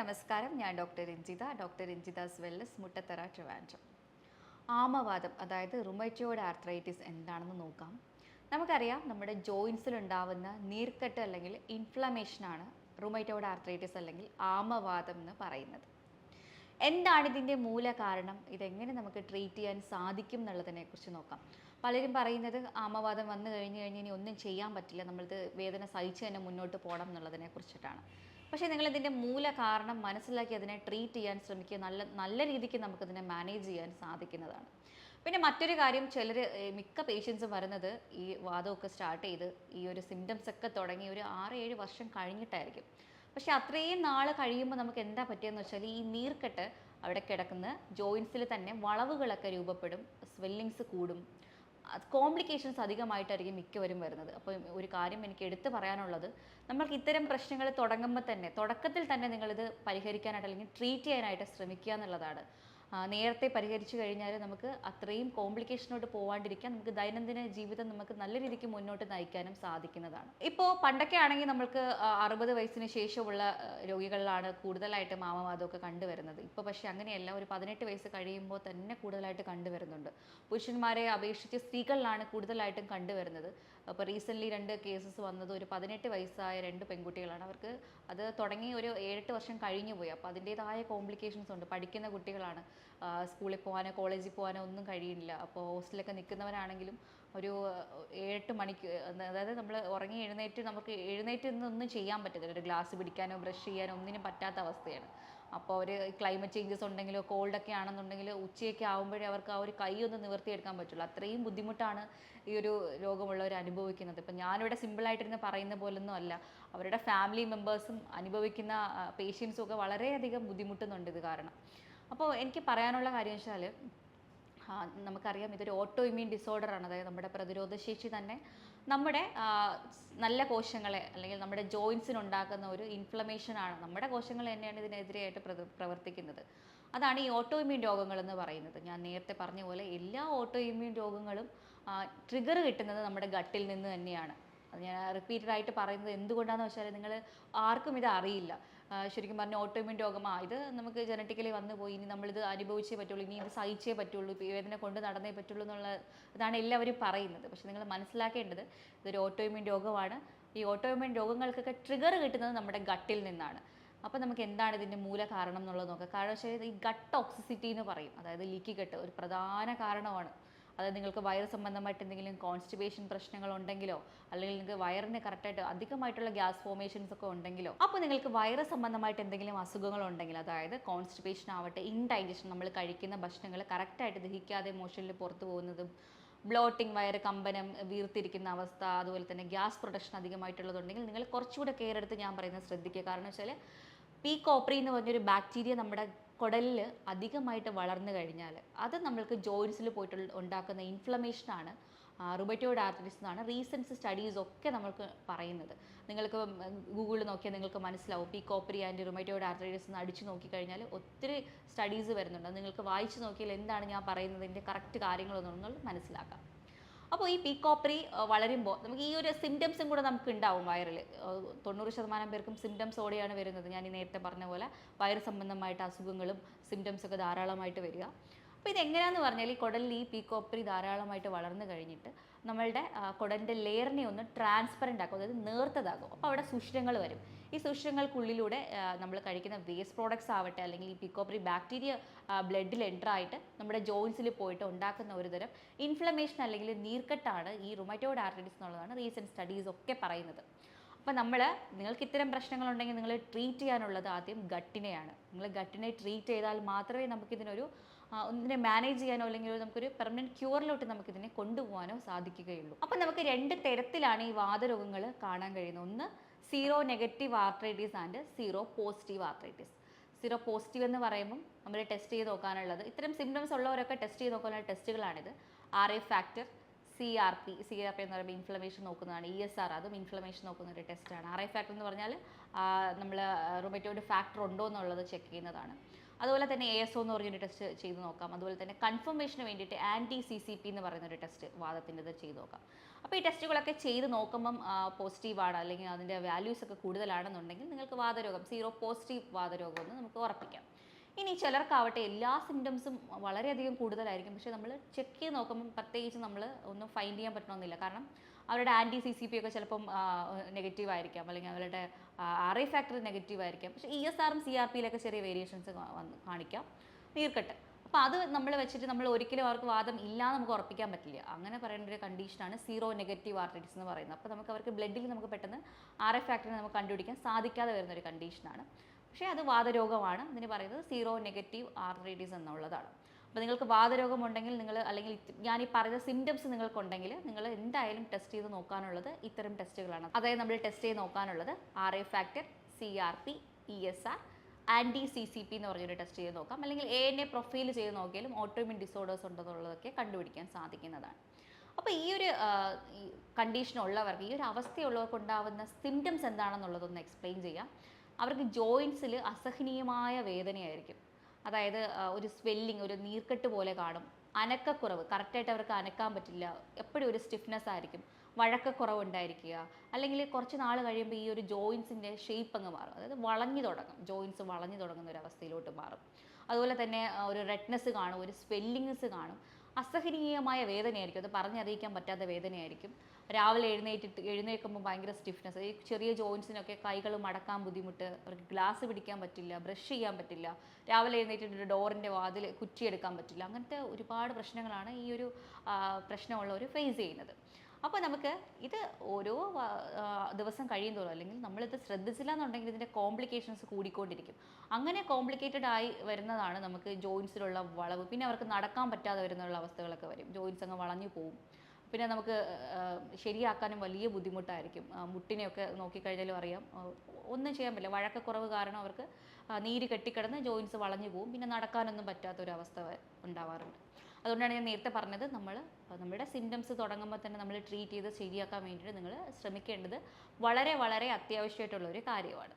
നമസ്കാരം. ഞാൻ ഡോക്ടർ രഞ്ജിതാസ് വെല്ലസ്, മുട്ടത്തറ, ട്രിവാൻഡ്രം. ആമവാദം അതായത് റുമറ്റോയ്ഡ് ആർത്രൈറ്റിസ് എന്താണെന്ന് നോക്കാം. നമുക്കറിയാം, നമ്മുടെ ജോയിൻസിലുണ്ടാവുന്ന നീർക്കെട്ട് അല്ലെങ്കിൽ ഇൻഫ്ലമേഷനാണ് റുമറ്റോയ്ഡ് ആർത്രൈറ്റിസ് അല്ലെങ്കിൽ ആമവാദം എന്ന് പറയുന്നത്. എന്താണ് ഇതിൻ്റെ മൂല കാരണം, ഇതെങ്ങനെ നമുക്ക് ട്രീറ്റ് ചെയ്യാൻ സാധിക്കും എന്നുള്ളതിനെക്കുറിച്ച് നോക്കാം. പലരും പറയുന്നത് ആമവാദം വന്നു കഴിഞ്ഞ് ഇനി ഒന്നും ചെയ്യാൻ പറ്റില്ല, നമ്മളിത് വേദന സഹിച്ച് തന്നെ മുന്നോട്ട് പോകണം എന്നുള്ളതിനെ കുറിച്ചിട്ടാണ്. പക്ഷേ നിങ്ങളിതിൻ്റെ മൂല കാരണം മനസ്സിലാക്കി അതിനെ ട്രീറ്റ് ചെയ്യാൻ ശ്രമിക്കുക, നല്ല രീതിക്ക് നമുക്കതിനെ മാനേജ് ചെയ്യാൻ സാധിക്കുന്നതാണ്. പിന്നെ മറ്റൊരു കാര്യം, മിക്ക പേഷ്യൻസും വരുന്നത് ഈ വാദമൊക്കെ സ്റ്റാർട്ട് ചെയ്ത് ഈ ഒരു സിംറ്റംസ് ഒക്കെ തുടങ്ങി ഒരു 6-7 വർഷം കഴിഞ്ഞിട്ടായിരിക്കും. പക്ഷേ അത്രയും നാൾ കഴിയുമ്പോൾ നമുക്ക് എന്താ പറ്റിയെന്ന് വെച്ചാൽ ഈ നീർക്കെട്ട് അവിടെ കിടക്കുന്ന ജോയിൻസിൽ തന്നെ വളവുകളൊക്കെ രൂപപ്പെടും, സ്വെല്ലിങ്സ് കൂടും, കോംപ്ലിക്കേഷൻസ് അധികമായിട്ടായിരിക്കും മിക്കവരും വരുന്നത്. അപ്പോൾ ഒരു കാര്യം എനിക്ക് എടുത്തു പറയാനുള്ളത്, നമ്മൾക്ക് ഇത്തരം പ്രശ്നങ്ങൾ തുടങ്ങുമ്പോൾ തന്നെ തുടക്കത്തിൽ തന്നെ നിങ്ങളിത് പരിഹരിക്കാനായിട്ട് അല്ലെങ്കിൽ ട്രീറ്റ് ചെയ്യാനായിട്ട് ശ്രമിക്കുക എന്നുള്ളതാണ്. നേരത്തെ പരിഹരിച്ചു കഴിഞ്ഞാൽ നമുക്ക് അത്രയും കോംപ്ലിക്കേഷനോട്ട് പോകാണ്ടിരിക്കാൻ, നമുക്ക് ദൈനംദിന ജീവിതം നമുക്ക് നല്ല രീതിക്ക് മുന്നോട്ട് നയിക്കാനും സാധിക്കുന്നതാണ്. ഇപ്പോൾ പണ്ടൊക്കെ ആണെങ്കിൽ നമ്മൾക്ക് 60 വയസ്സിന് ശേഷമുള്ള രോഗികളിലാണ് കൂടുതലായിട്ടും ആമവാദമൊക്കെ കണ്ടുവരുന്നത്. ഇപ്പോൾ പക്ഷേ അങ്ങനെയല്ല, ഒരു 18 വയസ്സ് കഴിയുമ്പോൾ തന്നെ കൂടുതലായിട്ട് കണ്ടുവരുന്നുണ്ട്. പുരുഷന്മാരെ അപേക്ഷിച്ച് സ്ത്രീകളിലാണ് കൂടുതലായിട്ടും കണ്ടുവരുന്നത്. അപ്പോൾ റീസെൻ്റ്ലി 2 കേസസ് വന്നത് ഒരു 18 വയസ്സായ 2 പെൺകുട്ടികളാണ്. അവർക്ക് അത് തുടങ്ങി ഒരു 7-8 വർഷം കഴിഞ്ഞു പോയി. അപ്പോൾ അതിൻ്റേതായ കോംപ്ലിക്കേഷൻസ് ഉണ്ട്. പഠിക്കുന്ന കുട്ടികളാണ്, സ്കൂളിൽ പോകാനോ കോളേജിൽ പോകാനോ ഒന്നും കഴിയില്ല. അപ്പോൾ ഹോസ്റ്റലൊക്കെ നിൽക്കുന്നവരാണെങ്കിലും ഒരു 7-8 മണിക്ക്, അതായത് നമ്മൾ നമുക്ക് എഴുന്നേറ്റ് ഒന്നും ചെയ്യാൻ പറ്റത്തില്ല. ഒരു ഗ്ലാസ് പിടിക്കാനോ ബ്രഷ് ചെയ്യാനോ ഒന്നിനും പറ്റാത്ത അവസ്ഥയാണ്. അപ്പോൾ ഒരു ക്ലൈമറ്റ് ചേഞ്ചസ് ഉണ്ടെങ്കിലോ കോൾഡൊക്കെ ആണെന്നുണ്ടെങ്കിൽ ഉച്ചയൊക്കെ ആകുമ്പോഴേ അവർക്ക് ആ ഒരു കൈ ഒന്ന് നിവർത്തിയെടുക്കാൻ പറ്റുള്ളൂ. അത്രയും ബുദ്ധിമുട്ടാണ് ഈ ഒരു രോഗമുള്ളവർ അനുഭവിക്കുന്നത്. ഇപ്പം ഞാനിവിടെ സിമ്പിളായിട്ടിരുന്ന് പറയുന്ന പോലൊന്നും അല്ല, അവരുടെ ഫാമിലി മെമ്പേഴ്സും അനുഭവിക്കുന്ന പേഷ്യൻസും ഒക്കെ വളരെയധികം ബുദ്ധിമുട്ടുന്നുണ്ട് ഇത് കാരണം. അപ്പോൾ എനിക്ക് പറയാനുള്ള കാര്യം വെച്ചാൽ, നമുക്കറിയാം ഇതൊരു ഓട്ടോ ഇമ്മ്യൂൺ ഡിസോർഡറാണ്. അതായത് നമ്മുടെ പ്രതിരോധശേഷി തന്നെ നമ്മുടെ നല്ല കോശങ്ങളെ അല്ലെങ്കിൽ നമ്മുടെ ജോയിൻസിനുണ്ടാക്കുന്ന ഒരു ഇൻഫ്ലമേഷനാണ്, നമ്മുടെ കോശങ്ങൾ തന്നെയാണ് ഇതിനെതിരെയായിട്ട് പ്രവർത്തിക്കുന്നത്. അതാണ് ഈ ഓട്ടോ ഇമ്മ്യൂൺ രോഗങ്ങളെന്ന് പറയുന്നത്. ഞാൻ നേരത്തെ പറഞ്ഞ പോലെ എല്ലാ ഓട്ടോ ഇമ്മ്യൂൺ രോഗങ്ങളും ട്രിഗർ കിട്ടുന്നത് നമ്മുടെ ഗട്ടിൽ നിന്ന് തന്നെയാണ്. അത് ഞാൻ റിപ്പീറ്റഡ് ആയിട്ട് പറയുന്നത് എന്തുകൊണ്ടാണെന്ന് വെച്ചാൽ, നിങ്ങൾ ആർക്കും ഇത് അറിയില്ല. ശരിക്കും പറഞ്ഞാൽ ഓട്ടോ ഇമ്മ്യൂൺ രോഗം ഇത് നമുക്ക് ജനറ്റിക്കലി വന്നു പോയി, ഇനി നമ്മളിത് അനുഭവിച്ചേ പറ്റുള്ളൂ, ഇനി ഇത് സഹിച്ചേ പറ്റുള്ളൂ, വേദന കൊണ്ട് നടന്നേ പറ്റുള്ളൂ ഇതാണ് എല്ലാവരും പറയുന്നത്. പക്ഷെ നിങ്ങൾ മനസ്സിലാക്കേണ്ടത്, ഇതൊരു ഓട്ടോ ഇമ്മ്യൂൺ രോഗമാണ്. ഈ ഓട്ടോ ഇമ്മ്യൂൺ രോഗങ്ങൾക്കൊക്കെ ട്രിഗർ കിട്ടുന്നത് നമ്മുടെ ഗട്ടിൽ നിന്നാണ്. അപ്പോൾ നമുക്ക് എന്താണ് ഇതിൻ്റെ മൂല കാരണം എന്നുള്ളത് നോക്കാം. കാരണം വെച്ചാൽ ഈ ഗട്ട് ടോക്സിസിറ്റി എന്ന് പറയും, അതായത് ലീക്കി ഗട്ട് ഒരു പ്രധാന കാരണമാണ്. അതായത് നിങ്ങൾക്ക് വയറ് സംബന്ധമായിട്ട് എന്തെങ്കിലും കോൺസ്റ്റിപ്പേഷൻ പ്രശ്നങ്ങളുണ്ടെങ്കിലോ, അല്ലെങ്കിൽ നിങ്ങൾക്ക് വയറിന് കറക്റ്റായിട്ട് അധികമായിട്ടുള്ള ഗ്യാസ് ഫോർമേഷൻസ് ഒക്കെ ഉണ്ടെങ്കിലോ, അപ്പോൾ നിങ്ങൾക്ക് വയറ് സംബന്ധമായിട്ട് എന്തെങ്കിലും അസുഖങ്ങളുണ്ടെങ്കിൽ, അതായത് കോൺസ്റ്റിപ്പേഷൻ ആവട്ടെ, ഇൻഡൈജഷൻ, നമ്മൾ കഴിക്കുന്ന ഭക്ഷണങ്ങൾ കറക്റ്റായിട്ട് ദഹിക്കാതെ മോഷനിൽ പുറത്തു പോകുന്നതും, ബ്ലോട്ടിങ്, വയറ് കമ്പനം, വീർത്തിരിക്കുന്ന അവസ്ഥ, അതുപോലെ തന്നെ ഗ്യാസ് പ്രൊഡക്ഷൻ അധികമായിട്ടുള്ളതുണ്ടെങ്കിൽ നിങ്ങൾ കുറച്ചുകൂടെ കെയർ എടുത്ത് ഞാൻ പറയുന്നത് ശ്രദ്ധിക്കുക. കാരണം വെച്ചാൽ പി കോപ്രി എന്ന് പറഞ്ഞൊരു ബാക്ടീരിയ നമ്മുടെ കുടലിൽ അധികമായിട്ട് വളർന്നു കഴിഞ്ഞാൽ അത് നമ്മൾക്ക് ജോയിൻസിൽ പോയിട്ട് ഉണ്ടാക്കുന്ന ഇൻഫ്ലമേഷനാണ് റുമറ്റോയ്ഡ് ആർത്രൈറ്റിസ് എന്നാണ് റീസെൻറ്റ് സ്റ്റഡീസ് ഒക്കെ നമ്മൾക്ക് പറയുന്നത്. നിങ്ങൾക്ക് ഗൂഗിളിൽ നോക്കിയാൽ നിങ്ങൾക്ക് മനസ്സിലാവും, P Kopri and rheumatoid arthritis എന്ന് അടിച്ചു നോക്കിക്കഴിഞ്ഞാൽ ഒത്തിരി സ്റ്റഡീസ് വരുന്നുണ്ട്. നിങ്ങൾക്ക് വായിച്ച് നോക്കിയാൽ എന്താണ് ഞാൻ പറയുന്നതിൻ്റെ കറക്റ്റ് കാര്യങ്ങളൊന്നും മനസ്സിലാക്കാം. അപ്പോൾ ഈ പി കോപ്രി വളരുമ്പോൾ നമുക്ക് ഈ ഒരു സിംറ്റംസും കൂടെ നമുക്ക് ഉണ്ടാവും വയറിൽ. 90% പേർക്കും സിംറ്റംസോടെയാണ് വരുന്നത്. ഞാൻ ഈ നേരത്തെ പറഞ്ഞ പോലെ വയറ് സംബന്ധമായിട്ട് അസുഖങ്ങളും സിംറ്റംസൊക്കെ ധാരാളമായിട്ട് വരിക. അപ്പോൾ ഇതെങ്ങനെയാണെന്ന് പറഞ്ഞാൽ, ഈ കുടലിൽ ഈ പി കോപ്രി ധാരാളമായിട്ട് വളർന്നു കഴിഞ്ഞിട്ട് നമ്മളുടെ കുടലിൻ്റെ ലെയറിനെ ഒന്ന് ട്രാൻസ്പെറൻ്റ് ആക്കും, അതായത് നേർത്തതാകും. അപ്പോൾ അവിടെ സുഷിരങ്ങൾ വരും. ഈ സുഷിരങ്ങൾക്കുള്ളിലൂടെ നമ്മൾ കഴിക്കുന്ന വേസ്റ്റ് പ്രോഡക്ട്സ് ആവട്ടെ, അല്ലെങ്കിൽ ഈ പി കോപ്രി ബാക്ടീരിയ ബ്ലഡിൽ എൻ്റർ ആയിട്ട് നമ്മുടെ ജോയിൻസിൽ പോയിട്ട് ഉണ്ടാക്കുന്ന ഒരു തരം ഇൻഫ്ലമേഷൻ അല്ലെങ്കിൽ നീർക്കെട്ടാണ് ഈ റുമറ്റോയ്ഡ് ആർത്രൈറ്റിസ് എന്നുള്ളതാണ് റീസെൻറ്റ് സ്റ്റഡീസ് ഒക്കെ പറയുന്നത്. അപ്പോൾ നിങ്ങൾക്ക് ഇത്തരം പ്രശ്നങ്ങളുണ്ടെങ്കിൽ നിങ്ങൾ ട്രീറ്റ് ചെയ്യാനുള്ളത് ആദ്യം ഗട്ടിനെയാണ്. നിങ്ങൾ ഗട്ടിനെ ട്രീറ്റ് ചെയ്താൽ മാത്രമേ ഇതിനെ മാനേജ് ചെയ്യാനോ അല്ലെങ്കിൽ നമുക്കൊരു പെർമനൻറ്റ് ക്യൂറിലോട്ട് നമുക്കിതിനെ കൊണ്ടുപോകാനോ സാധിക്കുകയുള്ളൂ. അപ്പോൾ നമുക്ക് 2 തരത്തിലാണ് ഈ വാതരോഗങ്ങൾ കാണാൻ കഴിയുന്നത്. ഒന്ന് zero negative arthritis and zero positive arthritis. Zero positive എന്ന് പറയുമ്പം നമ്മൾ ടെസ്റ്റ് ചെയ്ത് നോക്കാനുള്ളത്, ഇത്തരം സിംറ്റംസ് ഉള്ളവരൊക്കെ ടെസ്റ്റ് ചെയ്ത് നോക്കാനുള്ള ടെസ്റ്റുകളാണിത്. RA ഫാക്ടർ, CRP എന്ന് പറയുമ്പോൾ ഇൻഫ്ലമേഷൻ നോക്കുന്നതാണ്. ESR, അതും ഇൻഫ്ലമേഷൻ നോക്കുന്ന ഒരു ടെസ്റ്റാണ്. RA ഫാക്ടർ എന്ന് പറഞ്ഞാൽ നമ്മൾ റുമറ്റോയ്ഡ് ഫാക്ടർ ഉണ്ടോ എന്നുള്ളത് ചെക്ക് ചെയ്യുന്നതാണ്. അതുപോലെ തന്നെ ASO എന്ന് പറഞ്ഞൊരു ടെസ്റ്റ് ചെയ്ത് നോക്കാം. അതുപോലെ തന്നെ കൺഫർമേഷന് വേണ്ടിയിട്ട് ആൻറ്റി-CCP എന്ന് പറയുന്നൊരു ടെസ്റ്റ് വാദത്തിൻ്റെത് ചെയ്ത് നോക്കാം. അപ്പോൾ ഈ ടെസ്റ്റുകളൊക്കെ ചെയ്ത് നോക്കുമ്പം പോസിറ്റീവാണ്, അല്ലെങ്കിൽ അതിൻ്റെ വാല്യൂസ് ഒക്കെ കൂടുതലാണെന്നുണ്ടെങ്കിൽ നിങ്ങൾക്ക് വാതരോഗം സീറോ പോസിറ്റീവ് വാതരോഗമെന്ന് നമുക്ക് ഉറപ്പിക്കാം. ഇനി ചിലർക്കാവട്ടെ എല്ലാ സിംറ്റംസും വളരെയധികം കൂടുതലായിരിക്കും, പക്ഷേ നമ്മൾ ചെക്ക് ചെയ്ത് നോക്കുമ്പം പ്രത്യേകിച്ച് നമ്മൾ ഒന്നും ഫൈൻഡ് ചെയ്യാൻ പറ്റണമെന്നില്ല. കാരണം അവരുടെ ആൻറ്റി-CCP ഒക്കെ ചിലപ്പം നെഗറ്റീവ് ആയിരിക്കാം, അല്ലെങ്കിൽ അവരുടെ RA ഫാക്ടർ നെഗറ്റീവ് ആയിരിക്കാം. പക്ഷേ ESRും CRPയിലൊക്കെ ചെറിയ വേരിയേഷൻസ് കാണിക്കാം, നീർക്കെട്ട്. അപ്പോൾ അത് നമ്മൾ വെച്ചിട്ട് നമ്മൾ ഒരിക്കലും അവർക്ക് വാദം ഇല്ലാന്ന് നമുക്ക് ഉറപ്പിക്കാൻ പറ്റില്ല. അങ്ങനെ പറയേണ്ട ഒരു കണ്ടീഷനാണ് സീറോ നെഗറ്റീവ് ആർത്രൈറ്റിസ് എന്ന് പറയുന്നത്. അപ്പോൾ നമുക്ക് അവർക്ക് ബ്ലഡിൽ നമുക്ക് പെട്ടെന്ന് RA ഫാക്ടറിനെ നമുക്ക് കണ്ടുപിടിക്കാൻ സാധിക്കാതെ വരുന്ന ഒരു കണ്ടീഷനാണ്. പക്ഷേ അത് വാതരോഗമാണ്. അതിന് പറയുന്നത് സീറോ നെഗറ്റീവ് ആർത്രൈറ്റിസ് എന്നുള്ളതാണ്. അപ്പോൾ നിങ്ങൾക്ക് വാതരോഗമുണ്ടെങ്കിൽ നിങ്ങൾ, അല്ലെങ്കിൽ ഞാൻ ഈ പറയുന്ന സിംറ്റംസ് നിങ്ങൾക്കുണ്ടെങ്കിൽ നിങ്ങൾ എന്തായാലും ടെസ്റ്റ് ചെയ്ത് നോക്കാനുള്ളത് ഇത്തരം ടെസ്റ്റുകളാണ്. അതായത് നമ്മൾ ടെസ്റ്റ് ചെയ്ത് നോക്കാനുള്ളത് RA ഫാക്ടർ, CRP, ESR, ആൻറ്റി-CCP എന്ന് പറഞ്ഞൊരു ടെസ്റ്റ് ചെയ്ത് നോക്കാം. അല്ലെങ്കിൽ ANA പ്രൊഫൈൽ ചെയ്ത് നോക്കിയാലും ഓട്ടോഇമ്യൂൺ ഡിസോർഡേഴ്സ് ഉണ്ടെന്നുള്ളതൊക്കെ കണ്ടുപിടിക്കാൻ സാധിക്കുന്നതാണ്. അപ്പോൾ ഈ ഒരു കണ്ടീഷൻ ഉള്ളവർക്ക്, ഈ ഒരു അവസ്ഥയുള്ളവർക്ക് ഉണ്ടാകുന്ന സിംറ്റംസ് എന്താണെന്നുള്ളതൊന്ന് എക്സ്പ്ലെയിൻ ചെയ്യാം. അവർക്ക് ജോയിൻസിൽ അസഹനീയമായ വേദനയായിരിക്കും. അതായത് ഒരു സ്വെല്ലിങ്, ഒരു നീർക്കെട്ട് പോലെ കാണും. അനക്കക്കുറവ്, കറക്റ്റായിട്ട് അവർക്ക് അനക്കാൻ പറ്റില്ല. എപ്പോഴും ഒരു സ്റ്റിഫ്നെസ് ആയിരിക്കും. വഴക്കക്കുറവ് ഉണ്ടായിരിക്കുക. അല്ലെങ്കിൽ കുറച്ച് നാൾ കഴിയുമ്പോൾ ഈ ഒരു ജോയിൻസിൻ്റെ ഷേപ്പ് അങ്ങ് മാറും. അതായത് വളഞ്ഞു തുടങ്ങും, ജോയിൻസ് വളഞ്ഞു തുടങ്ങുന്ന ഒരു അവസ്ഥയിലോട്ട് മാറും. അതുപോലെ തന്നെ ഒരു റെഡ്നെസ് കാണും, ഒരു സ്വെല്ലിങ്സ് കാണും. അസഹനീയമായ വേദനയായിരിക്കും, അത് പറഞ്ഞറിയിക്കാൻ പറ്റാത്ത വേദനയായിരിക്കും. രാവിലെ എഴുന്നേൽക്കുമ്പോൾ ഭയങ്കര സ്റ്റിഫ്നെസ്. ഈ ചെറിയ ജോയിൻസിനൊക്കെ കൈകൾ മടക്കാൻ ബുദ്ധിമുട്ട്, അവർക്ക് ഗ്ലാസ് പിടിക്കാൻ പറ്റില്ല, ബ്രഷ് ചെയ്യാൻ പറ്റില്ല, രാവിലെ എഴുന്നേറ്റിട്ട് ഡോറിൻ്റെ വാതിൽ കുറ്റിയെടുക്കാൻ പറ്റില്ല. അങ്ങനത്തെ ഒരുപാട് പ്രശ്നങ്ങളാണ് ഈ ഒരു പ്രശ്നമുള്ളവർ ഫേസ് ചെയ്യുന്നത്. അപ്പോൾ നമുക്ക് ഇത് ഓരോ ദിവസം കഴിയുന്തോറും, അല്ലെങ്കിൽ നമ്മളിത് ശ്രദ്ധിച്ചില്ല എന്നുണ്ടെങ്കിൽ ഇതിൻ്റെ കോംപ്ലിക്കേഷൻസ് കൂടിക്കൊണ്ടിരിക്കും. അങ്ങനെ കോംപ്ലിക്കേറ്റഡ് ആയി വരുന്നതാണ് നമുക്ക് ജോയിൻസിലുള്ള വളവ്. പിന്നെ അവർക്ക് നടക്കാൻ പറ്റാതെ വരുന്നുള്ള അവസ്ഥകളൊക്കെ വരും. ജോയിൻസ് അങ്ങ് വളഞ്ഞു പോവും. പിന്നെ നമുക്ക് ശരിയാക്കാനും വലിയ ബുദ്ധിമുട്ടായിരിക്കും. മുട്ടിനെയൊക്കെ നോക്കിക്കഴിഞ്ഞാലും അറിയാം, ഒന്നും ചെയ്യാൻ പറ്റില്ല. വഴക്കക്കുറവ് കാരണം അവർക്ക് നീര് കെട്ടിക്കിടന്ന് ജോയിൻസ് വളഞ്ഞു പോവും. പിന്നെ നടക്കാനൊന്നും പറ്റാത്തൊരവസ്ഥ ഉണ്ടാവാറുണ്ട്. അതുകൊണ്ടാണ് ഞാൻ നേരത്തെ പറഞ്ഞത്, നമ്മുടെ സിംറ്റംസ് തുടങ്ങുമ്പോൾ തന്നെ നമ്മൾ ട്രീറ്റ് ചെയ്ത് ശരിയാക്കാൻ വേണ്ടിയിട്ട് നിങ്ങൾ ശ്രമിക്കേണ്ടത് വളരെ വളരെ അത്യാവശ്യമായിട്ടുള്ള ഒരു കാര്യമാണ്.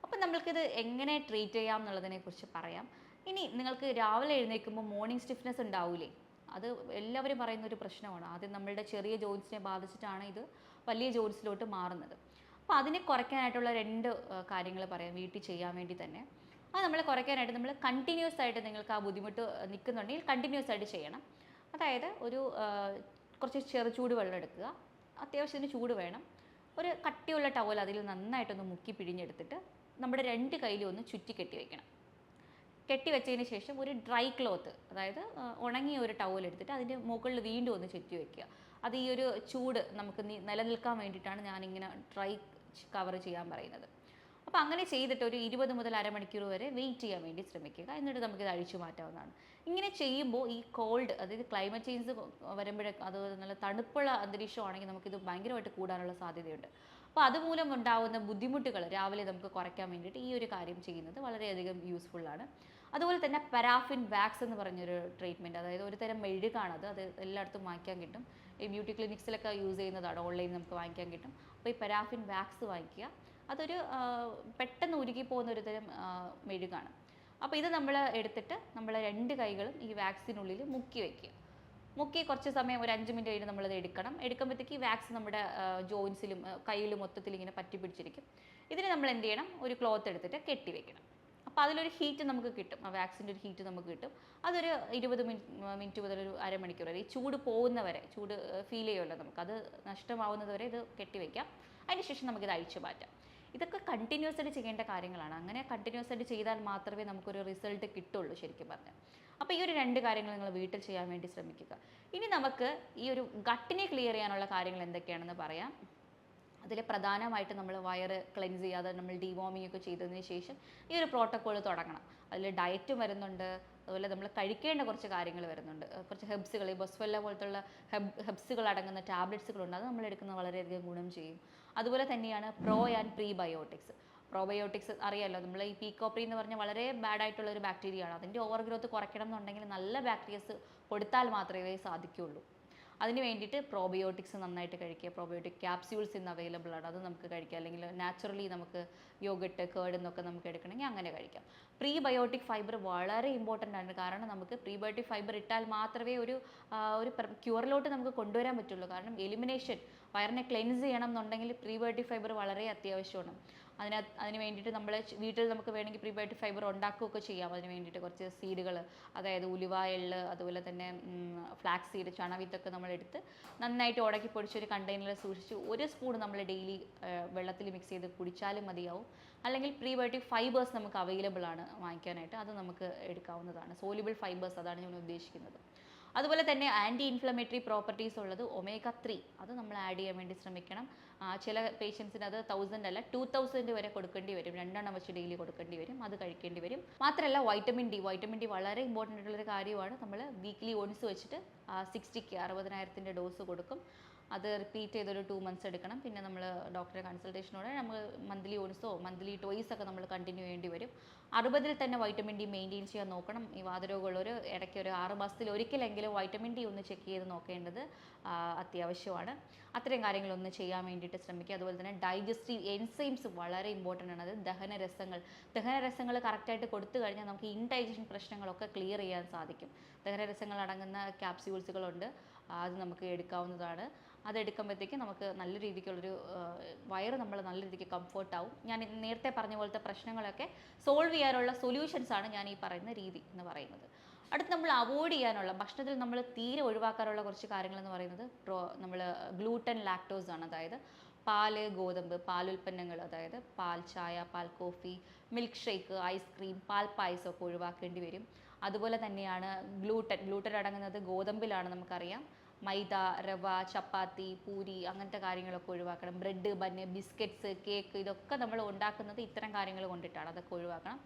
അപ്പം നമ്മൾക്കിത് എങ്ങനെ ട്രീറ്റ് ചെയ്യാം എന്നുള്ളതിനെക്കുറിച്ച് പറയാം. ഇനി നിങ്ങൾക്ക് രാവിലെ എഴുന്നേൽക്കുമ്പോൾ മോർണിംഗ് സ്റ്റിഫ്നെസ് ഉണ്ടാവില്ലേ? അത് എല്ലാവരും പറയുന്ന ഒരു പ്രശ്നമാണ്. ആദ്യം നമ്മളുടെ ചെറിയ ജോയിൻസിനെ ബാധിച്ചിട്ടാണ് ഇത് വലിയ ജോയിൻസിലോട്ട് മാറുന്നത്. അപ്പോൾ അതിനെ കുറയ്ക്കാനായിട്ടുള്ള 2 കാര്യങ്ങൾ പറയാം വീട്ടിൽ ചെയ്യാൻ വേണ്ടി തന്നെ. അത് നമ്മൾ കുറയ്ക്കാനായിട്ട് നമ്മൾ കണ്ടിന്യൂസ് ആയിട്ട്, നിങ്ങൾക്ക് ആ ബുദ്ധിമുട്ട് നിൽക്കുന്നുണ്ടെങ്കിൽ കണ്ടിന്യൂസ് ആയിട്ട് ചെയ്യണം. അതായത് കുറച്ച് ചെറുചൂട് വെള്ളം എടുക്കുക, അത്യാവശ്യത്തിന് ചൂട് വേണം. ഒരു കട്ടിയുള്ള ടവൽ അതിൽ നന്നായിട്ടൊന്ന് മുക്കി പിഴിഞ്ഞെടുത്തിട്ട് നമ്മുടെ 2 കൈയിലും ഒന്ന് ചുറ്റി കെട്ടി വയ്ക്കണം. കെട്ടി വെച്ചതിന് ശേഷം ഒരു ഡ്രൈ ക്ലോത്ത്, അതായത് ഉണങ്ങിയ ഒരു ടവൽ എടുത്തിട്ട് അതിൻ്റെ മുകളിൽ വീണ്ടും ഒന്ന് ചുറ്റി വയ്ക്കുക. അത് ഈ ഒരു ചൂട് നമുക്ക് നിലനിൽക്കാൻ വേണ്ടിയിട്ടാണ് ഞാനിങ്ങനെ ഡ്രൈ കവർ ചെയ്യാൻ പറയുന്നത്. അപ്പോൾ അങ്ങനെ ചെയ്തിട്ട് ഒരു 20 മുതൽ അരമണിക്കൂർ വരെ വെയിറ്റ് ചെയ്യാൻ വേണ്ടി ശ്രമിക്കുക. എന്നിട്ട് നമുക്കിത് അഴിച്ചു മാറ്റാവുന്നതാണ്. ഇങ്ങനെ ചെയ്യുമ്പോൾ ഈ കോൾഡ്, അതായത് ക്ലൈമറ്റ് ചേഞ്ച് വരുമ്പോഴൊക്കെ, അത് നല്ല തണുപ്പുള്ള അന്തരീക്ഷമാണെങ്കിൽ നമുക്കിത് ഭയങ്കരമായിട്ട് കൂടാനുള്ള സാധ്യതയുണ്ട്. അപ്പോൾ അതുമൂലം ഉണ്ടാകുന്ന ബുദ്ധിമുട്ടുകൾ രാവിലെ നമുക്ക് കുറയ്ക്കാൻ വേണ്ടിയിട്ട് ഈ ഒരു കാര്യം ചെയ്യുന്നത് വളരെയധികം യൂസ്ഫുള്ളാണ്. അതുപോലെ തന്നെ പാരാഫിൻ വാക്സ് എന്ന് പറഞ്ഞൊരു ട്രീറ്റ്മെൻറ്റ്, അതായത് ഒരു തരം മെഴുകാണത്. അത് എല്ലായിടത്തും വാങ്ങിക്കാൻ കിട്ടും. ഈ ബ്യൂട്ടി ക്ലിനിക്സിലൊക്കെ യൂസ് ചെയ്യുന്നതാണ്, ഓൺലൈനിൽ നമുക്ക് വാങ്ങിക്കാൻ കിട്ടും. അപ്പോൾ ഈ പാരാഫിൻ വാക്സ് വാങ്ങിക്കുക. അതൊരു പെട്ടെന്ന് ഉരുകിപ്പോകുന്ന ഒരു തരം മെഴുകാണ്. അപ്പോൾ ഇത് നമ്മൾ എടുത്തിട്ട് നമ്മൾ 2 കൈകളും ഈ വാക്സിനുള്ളിൽ മുക്കി വയ്ക്കുക. മുക്കി കുറച്ച് സമയം, ഒരു 5 മിനിറ്റ് കഴിഞ്ഞ് നമ്മളത് എടുക്കണം. എടുക്കുമ്പോഴത്തേക്ക് ഈ വാക്സ് നമ്മുടെ ജോയിൻസിലും കയ്യിലും മൊത്തത്തിൽ ഇങ്ങനെ പറ്റി പിടിച്ചിരിക്കും. ഇതിന് നമ്മൾ എന്ത് ചെയ്യണം, ഒരു ക്ലോത്ത് എടുത്തിട്ട് കെട്ടി വെക്കണം. അപ്പോൾ അതിലൊരു ഹീറ്റ് നമുക്ക് കിട്ടും, ആ വാക്സിൻ്റെ ഒരു ഹീറ്റ് നമുക്ക് കിട്ടും. അതൊരു 20 മിനിറ്റ് മുതൽ ഒരു അരമണിക്കൂർ വരെ, ഈ ചൂട് പോകുന്നവരെ, ചൂട് ഫീൽ ചെയ്യുമല്ലോ നമുക്ക്, അത് നഷ്ടമാവുന്നത് വരെ ഇത് കെട്ടി വയ്ക്കാം. അതിനുശേഷം നമുക്കിത് അഴിച്ചു മാറ്റാം. ഇതൊക്കെ കണ്ടിന്യൂസ് ആയിട്ട് ചെയ്യേണ്ട കാര്യങ്ങളാണ്. അങ്ങനെ കണ്ടിന്യൂസ് ആയിട്ട് ചെയ്താൽ മാത്രമേ നമുക്കൊരു റിസൾട്ട് കിട്ടുള്ളൂ ശരിക്കും പറഞ്ഞാൽ. അപ്പോൾ ഈ ഒരു 2 കാര്യങ്ങൾ നിങ്ങൾ വീട്ടിൽ ചെയ്യാൻ വേണ്ടി ശ്രമിക്കുക. ഇനി നമുക്ക് ഈ ഒരു ഗട്ടിനെ ക്ലിയർ ചെയ്യാനുള്ള കാര്യങ്ങൾ എന്തൊക്കെയാണെന്ന് പറയാം. അതിൽ പ്രധാനമായിട്ട് നമ്മൾ വയറ് ക്ലെൻസ് ചെയ്യാതെ നമ്മൾ ഡീവോമിംഗ് ഒക്കെ ചെയ്തതിന് ശേഷം ഈ ഒരു പ്രോട്ടോക്കോൾ തുടങ്ങണം. അതിൽ ഡയറ്റും വരുന്നുണ്ട്, അതുപോലെ നമ്മൾ കഴിക്കേണ്ട കുറച്ച് കാര്യങ്ങൾ വരുന്നുണ്ട്. കുറച്ച് ഹെബ്സുകൾ, ഈ ബൊസ്വെല്ല പോലത്തുള്ള ഹെബ്സുകൾ അടങ്ങുന്ന ടാബ്ലറ്റ്സുകളുണ്ട്. അത് നമ്മൾ എടുക്കുന്നത് വളരെയധികം ഗുണം ചെയ്യും. അതുപോലെ തന്നെയാണ് പ്രോ ആൻഡ് പ്രീബയോട്ടിക്സ്. പ്രോബയോട്ടിക്സ് അറിയാമല്ലോ, നമ്മൾ ഈ പീക്കോപ്രി എന്ന് പറഞ്ഞാൽ വളരെ ബാഡായിട്ടുള്ള ഒരു ബാക്ടീരിയ ആണ്. അതിൻ്റെ ഓവർ ഗ്രോത്ത് കുറയ്ക്കണം എന്നുണ്ടെങ്കിൽ നല്ല ബാക്ടീരിയസ് കൊടുത്താൽ മാത്രമേ സാധിക്കുകയുള്ളൂ. അതിന് വേണ്ടിയിട്ട് പ്രോബയോട്ടിക്സ് നന്നായിട്ട് കഴിക്കുക. പ്രോബയോട്ടിക് ക്യാപ്സ്യൂൾസ് ഇന്ന് അവൈലബിൾ ആണ്, അത് നമുക്ക് കഴിക്കാം. അല്ലെങ്കിൽ നാച്ചുറലി നമുക്ക് യോഗട്ട് കേർഡ് എന്നൊക്കെ നമുക്ക് എടുക്കണമെങ്കിൽ അങ്ങനെ കഴിക്കാം. പ്രീബയോട്ടിക് ഫൈബർ വളരെ ഇമ്പോർട്ടൻ്റ് ആണ്. കാരണം നമുക്ക് പ്രീബയോട്ടിക് ഫൈബർ ഇട്ടാൽ മാത്രമേ ഒരു ക്യൂറിലോട്ട് നമുക്ക് കൊണ്ടുവരാൻ പറ്റുള്ളൂ. കാരണം എലിമിനേഷൻ, വയറിനെ ക്ലെൻസ് ചെയ്യണം എന്നുണ്ടെങ്കിൽ പ്രീബയോട്ടിക് ഫൈബർ വളരെ അത്യാവശ്യമാണ്. അതിന് വേണ്ടിയിട്ട് നമ്മൾ വീട്ടിൽ നമുക്ക് വേണമെങ്കിൽ പ്രീബയോട്ടിക് ഫൈബർ ഉണ്ടാക്കുകയൊക്കെ ചെയ്യാം. അതിന് വേണ്ടിയിട്ട് കുറച്ച് സീഡുകൾ, അതായത് ഉലുവ, എള്ള്, അതുപോലെ തന്നെ ഫ്ലാക്സ് സീഡ്, ചണവിത്തൊക്കെ നമ്മളെടുത്ത് നന്നായിട്ട് ഉടക്കി പൊടിച്ചൊരു കണ്ടെയ്നറിൽ സൂക്ഷിച്ച് 1 സ്പൂൺ നമ്മൾ ഡെയിലി വെള്ളത്തിൽ മിക്സ് ചെയ്ത് കുടിച്ചാലും മതിയാവും. അല്ലെങ്കിൽ പ്രീബയോട്ടിക് ഫൈബേഴ്സ് നമുക്ക് അവൈലബിൾ ആണ് വാങ്ങിക്കാനായിട്ട്, അത് നമുക്ക് എടുക്കാവുന്നതാണ്. സോലിബിൾ ഫൈബേഴ്സ്, അതാണ് ഞാൻ ഉദ്ദേശിക്കുന്നത്. അതുപോലെ തന്നെ ആൻറ്റി ഇൻഫ്ലമേറ്ററി പ്രോപ്പർട്ടീസ് ഉള്ളത് omega-3, അത് നമ്മൾ ആഡ് ചെയ്യാൻ വേണ്ടി ശ്രമിക്കണം. ചില പേഷ്യൻസിന് അത് 1000 അല്ല 2000 വരെ കൊടുക്കേണ്ടി വരും. 2 എണ്ണം വെച്ച് ഡെയിലി കൊടുക്കേണ്ടി വരും, അത് കഴിക്കേണ്ടി വരും. മാത്രമല്ല വൈറ്റമിൻ ഡി വളരെ ഇമ്പോർട്ടൻ്റ് ആയിട്ടുള്ളൊരു കാര്യമാണ്. നമ്മൾ വീക്ക്ലി ഒൺസ് വെച്ചിട്ട് 60,000 ഡോസ് കൊടുക്കും. അത് റിപ്പീറ്റ് ചെയ്തൊരു 2 മന്ത്സ് എടുക്കണം. പിന്നെ നമ്മൾ ഡോക്ടറെ കൺസൾട്ടേഷനോടെ നമ്മൾ മന്ത്ലി ഒൺസോ മന്ത്ലി ട്വൈസ് ഒക്കെ നമ്മൾ കണ്ടിന്യൂ ചെയ്യേണ്ടി വരും. 60 തന്നെ വൈറ്റമിൻ ഡി മെയിൻറ്റെയിൻ ചെയ്യാൻ നോക്കണം. ഈ വാതരോഗമുള്ളവർ ഇടയ്ക്ക് ഒരു 6 മാസത്തിൽ ഒരിക്കലെങ്കിലും വൈറ്റമിൻ ഡി ഒന്ന് ചെക്ക് ചെയ്ത് നോക്കേണ്ടത് അത്യാവശ്യമാണ്. അത്തരം കാര്യങ്ങളൊന്ന് ചെയ്യാൻ വേണ്ടിയിട്ട് ശ്രമിക്കുക. അതുപോലെ തന്നെ ഡൈജസ്റ്റീവ് എൻസൈംസ് വളരെ ഇമ്പോർട്ടൻ്റ് ആണ്. അത് ദഹനരസങ്ങൾ കറക്റ്റായിട്ട് കൊടുത്തു കഴിഞ്ഞാൽ നമുക്ക് ഇൻഡൈജഷൻ പ്രശ്നങ്ങളൊക്കെ ക്ലിയർ ചെയ്യാൻ സാധിക്കും. ദഹനരസങ്ങൾ അടങ്ങുന്ന ക്യാപ്സ്യൂൾസുകളുണ്ട്, അത് നമുക്ക് എടുക്കാവുന്നതാണ്. അതെടുക്കുമ്പോഴത്തേക്കും നമുക്ക് നല്ല രീതിക്കുള്ളൊരു വയറ് നമ്മൾ നല്ല രീതിക്ക് കംഫർട്ടാവും. ഞാൻ നേരത്തെ പറഞ്ഞ പോലത്തെ പ്രശ്നങ്ങളൊക്കെ സോൾവ് ചെയ്യാനുള്ള സൊല്യൂഷൻസാണ് ഞാൻ ഈ പറയുന്ന രീതി എന്ന് പറയുന്നത്. അടുത്ത് നമ്മൾ അവോയ്ഡ് ചെയ്യാനുള്ള, ഭക്ഷണത്തിൽ നമ്മൾ തീരെ ഒഴിവാക്കാനുള്ള കുറച്ച് കാര്യങ്ങളെന്ന് പറയുന്നത് നമ്മൾ ഗ്ലൂട്ടൻ, ലാക്ടോസ് ആണ്. അതായത് പാല്, ഗോതമ്പ്, പാലുൽപ്പന്നങ്ങൾ, അതായത് പാൽ ചായ, പാൽ കോഫി, മിൽക്ക് ഷേക്ക്, ഐസ്ക്രീം, പാൽ പായസമൊക്കെ ഒഴിവാക്കേണ്ടി വരും. അതുപോലെ തന്നെയാണ് ഗ്ലൂട്ടൻ അടങ്ങുന്നത് ഗോതമ്പിലാണ്, നമുക്കറിയാം. മൈദ, റവ, ചപ്പാത്തി, പൂരി അങ്ങനത്തെ കാര്യങ്ങളൊക്കെ ഒഴിവാക്കണം. ബ്രെഡ്, ബന്ന്, ബിസ്ക്കറ്റ്സ്, കേക്ക്, ഇതൊക്കെ നമ്മൾ ഉണ്ടാക്കുന്നത് ഇത്തരം കാര്യങ്ങൾ കൊണ്ടിട്ടാണ്, അതൊക്കെ ഒഴിവാക്കണം.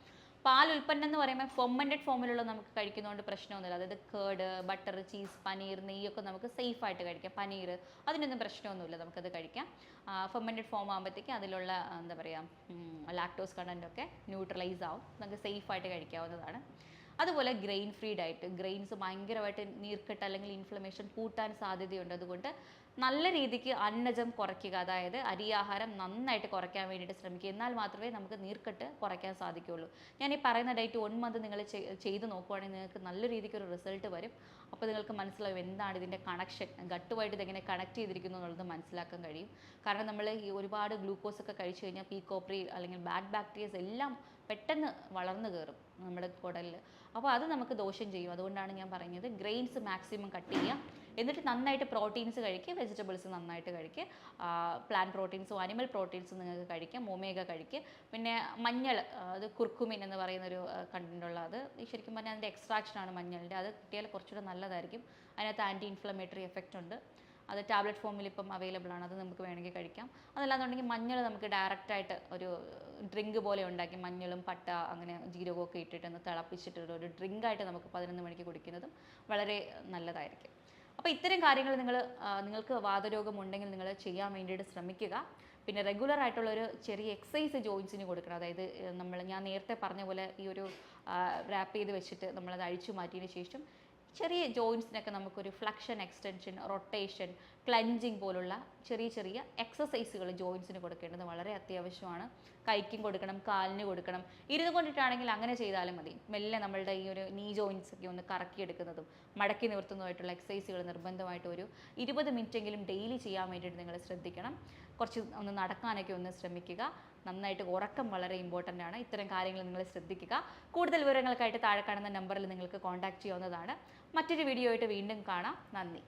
പാൽ ഉൽപ്പന്നം എന്ന് പറയുമ്പോൾ ഫെർമെൻറ്റഡ് ഫോമിലുള്ള നമുക്ക് കഴിക്കുന്നതുകൊണ്ട് പ്രശ്നമൊന്നുമില്ല. അതായത് കേർഡ്, ബട്ടർ, ചീസ്, പനീർ, നെയ്യൊക്കെ നമുക്ക് സേഫായിട്ട് കഴിക്കാം. പനീർ, അതിനൊന്നും പ്രശ്നമൊന്നുമില്ല, നമുക്കത് കഴിക്കാം. ഫെർമെൻറ്റഡ് ഫോം ആകുമ്പോഴത്തേക്ക് അതിലുള്ള എന്താ പറയുക ലാക്ടോസ് കണ്ടൻറ്റൊക്കെ ന്യൂട്രലൈസ് ആവും, നമുക്ക് സേഫായിട്ട് കഴിക്കാവുന്നതാണ്. അതുപോലെ ഗ്രെയിൻ ഫ്രീ ഡയറ്റ്, ഗ്രെയിൻസ് ഭയങ്കരമായിട്ട് നീർക്കെട്ട് അല്ലെങ്കിൽ ഇൻഫ്ലമേഷൻ കൂട്ടാൻ സാധ്യതയുണ്ട്. അതുകൊണ്ട് നല്ല രീതിക്ക് അന്നജം കുറയ്ക്കുക, അതായത് അരിയാഹാരം നന്നായിട്ട് കുറയ്ക്കാൻ വേണ്ടിയിട്ട് ശ്രമിക്കുക. എന്നാൽ മാത്രമേ നമുക്ക് നീർക്കെട്ട് കുറയ്ക്കാൻ സാധിക്കുകയുള്ളൂ. ഞാൻ ഈ പറയുന്ന ഡയറ്റ് 1 മന്ത് നിങ്ങൾ ചെയ്ത് നോക്കുവാണെങ്കിൽ നിങ്ങൾക്ക് നല്ല രീതിക്ക് ഒരു റിസൾട്ട് വരും. അപ്പോൾ നിങ്ങൾക്ക് മനസ്സിലാവും എന്താണ് ഇതിൻ്റെ കണക്ഷൻ, ഗട്ടുമായിട്ട് ഇതെങ്ങനെ കണക്ട് ചെയ്തിരിക്കുന്നു എന്നുള്ളത് മനസ്സിലാക്കാൻ കഴിയും. കാരണം നമ്മൾ ഈ ഒരുപാട് ഗ്ലൂക്കോസ് ഒക്കെ കഴിച്ചു കഴിഞ്ഞാൽ പീക്കോപ്രി അല്ലെങ്കിൽ ബാഡ് ബാക്ടീരിയസ് എല്ലാം പെട്ടെന്ന് വളർന്നു കയറും നമ്മുടെ കുടലിൽ. അപ്പോൾ അത് നമുക്ക് ദോഷം ചെയ്യും. അതുകൊണ്ടാണ് ഞാൻ പറഞ്ഞത് ഗ്രെയിൻസ് മാക്സിമം കട്ട് ചെയ്യുക. എന്നിട്ട് നന്നായിട്ട് പ്രോട്ടീൻസ് കഴിക്കുക, വെജിറ്റബിൾസ് നന്നായിട്ട് കഴിക്കുക. പ്ലാന്റ് പ്രോട്ടീൻസും അനിമൽ പ്രോട്ടീൻസും നിങ്ങൾക്ക് കഴിക്കാം. ഒമേഗ കഴിക്കുക. പിന്നെ മഞ്ഞൾ, അത് കുർക്കുമിൻ എന്ന് പറയുന്നൊരു കണ്ടൻ്റുള്ള, അത് ശരിക്കും പറഞ്ഞാൽ അതിൻ്റെ എക്സ്ട്രാക്ഷനാണ് മഞ്ഞളിൻ്റെ. അത് കിട്ടിയാൽ കുറച്ചുകൂടെ നല്ലതായിരിക്കും. അതിനകത്ത് ആൻറ്റി ഇൻഫ്ലമേറ്ററി എഫക്റ്റ് ഉണ്ട്. അത് ടാബ്ലറ്റ് ഫോമിൽ ഇപ്പം അവൈലബിൾ ആണ്, അത് നമുക്ക് വേണമെങ്കിൽ കഴിക്കാം. അതല്ലാന്നുണ്ടെങ്കിൽ മഞ്ഞൾ നമുക്ക് ഡയറക്റ്റായിട്ട് ഒരു ഡ്രിങ്ക് പോലെ ഉണ്ടാക്കി മഞ്ഞളും പട്ട അങ്ങനെ ജീരകമൊക്കെ ഇട്ടിട്ട് ഒന്ന് തിളപ്പിച്ചിട്ട് ഒരു ഡ്രിങ്കായിട്ട് നമുക്ക് 11 മണിക്ക് കുടിക്കുന്നതും വളരെ നല്ലതായിരിക്കും. അപ്പോൾ ഇത്തരം കാര്യങ്ങൾ നിങ്ങൾക്ക് വാതരോഗം ഉണ്ടെങ്കിൽ നിങ്ങൾ ചെയ്യാൻ വേണ്ടിയിട്ട് ശ്രമിക്കുക. പിന്നെ റെഗുലർ ആയിട്ടുള്ളൊരു ചെറിയ എക്സസൈസ് ജോയിൻസിന് കൊടുക്കണം. അതായത് ഞാൻ നേരത്തെ പറഞ്ഞ പോലെ ഈ ഒരു റാപ്പ് ചെയ്ത് വെച്ചിട്ട് നമ്മളത് അഴിച്ചു മാറ്റിയതിന് ശേഷം ചെറിയ ജോയിൻസിനൊക്കെ നമുക്കൊരു ഫ്ലക്ഷൻ, എക്സ്റ്റൻഷൻ, റൊട്ടേഷൻ, ക്ലഞ്ചിങ് പോലുള്ള ചെറിയ എക്സസൈസുകൾ ജോയിൻസിന് കൊടുക്കേണ്ടത് വളരെ അത്യാവശ്യമാണ്. കൈക്കും കൊടുക്കണം, കാലിന് കൊടുക്കണം. ഇരുന്ന് കൊണ്ടിട്ടാണെങ്കിൽ അങ്ങനെ ചെയ്താലും മതി. മെല്ലെ നമ്മളുടെ ഈ ഒരു നീ ജോയിൻസ് ഒക്കെ ഒന്ന് കറക്കിയെടുക്കുന്നതും മടക്കി നിർത്തുന്നതുമായിട്ടുള്ള എക്സസൈസുകൾ നിർബന്ധമായിട്ട് ഒരു 20 മിനിറ്റെങ്കിലും ഡെയിലി ചെയ്യാൻ വേണ്ടിയിട്ട് നിങ്ങൾ ശ്രദ്ധിക്കണം. കുറച്ച് ഒന്ന് നടക്കാനൊക്കെ ഒന്ന് ശ്രമിക്കുക. നന്നായിട്ട് ഉറക്കം വളരെ ഇമ്പോർട്ടൻ്റ് ആണ്. ഇത്തരം കാര്യങ്ങൾ നിങ്ങൾ ശ്രദ്ധിക്കുക. കൂടുതൽ വിവരങ്ങൾക്കായിട്ട് താഴെ കാണുന്ന നമ്പറിൽ നിങ്ങൾക്ക് കോൺടാക്റ്റ് ചെയ്യാവുന്നതാണ്. മറ്റൊരു വീഡിയോ ആയിട്ട് വീണ്ടും കാണാം. നന്ദി.